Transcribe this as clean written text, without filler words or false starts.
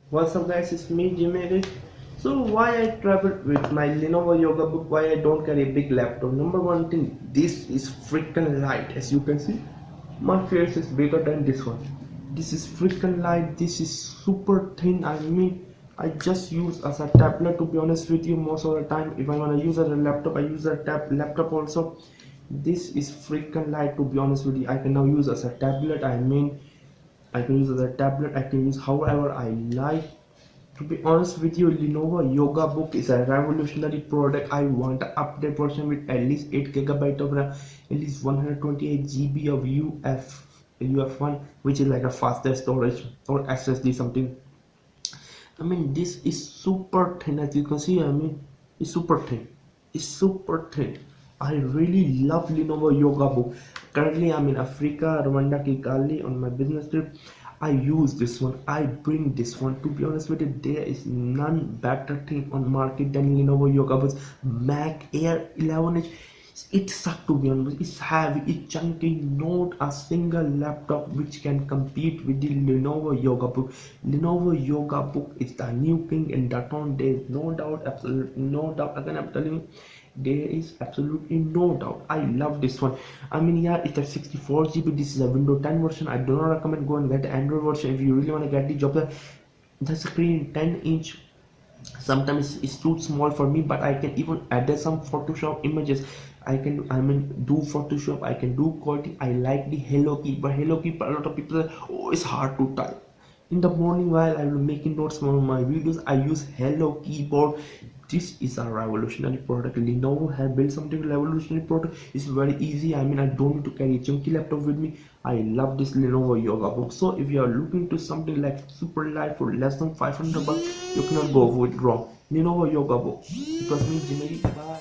What's up guys, it's me Jimmy. So why I travel with my Lenovo Yoga Book, why I don't carry a big laptop? Number one thing, this is freaking light. As you can see, my face is bigger than this one. This is freaking light, this is super thin. I just use as a tablet, to be honest with you. Most of the time if I want to use as a laptop, I use a laptop also. This is freaking light, to be honest with you. I can now use as a tablet. I can use as a tablet, I can use however I like. To be honest with you, Lenovo Yoga Book is a revolutionary product. I want an update version with at least 8 GB of RAM, at least 128 GB of UF1, which is like a faster storage, or SSD something. This is super thin. As you can see, it's super thin. It's super thin. I really love Lenovo Yoga Book. Currently I'm in Africa, Rwanda, Kigali on my business trip. I use this one. I bring this one. To be honest with you, there is none better thing on market than Lenovo Yoga Book. Mac Air 11 inch. It sucks, to be honest. It's heavy, it's chunky. Not a single laptop which can compete with the Lenovo Yoga Book. Lenovo Yoga Book is the new king in the town. There is no doubt, absolutely no doubt. Again, I'm telling you, there is absolutely no doubt. I love this one. Yeah, it's a 64 GB. This is a Windows 10 version. I do not recommend go and get the Android version if you really want to get the job. The screen 10-inch. Sometimes it's too small for me, but I can even add some Photoshop images. I can do Photoshop. I can do quality. I like the Hello Keyboard. Hello Keyboard, a lot of people say, oh, it's hard to type. In the morning while I will making notes for my videos, I use Hello Keyboard. This is a revolutionary product. Lenovo have built something revolutionary product. It's very easy. I don't need to carry a chunky laptop with me. I love this Lenovo Yoga Book. So if you are looking to something like super light for less than 500 bucks, you cannot go with wrong. Lenovo Yoga Book. It was me, Jimmy. Bye.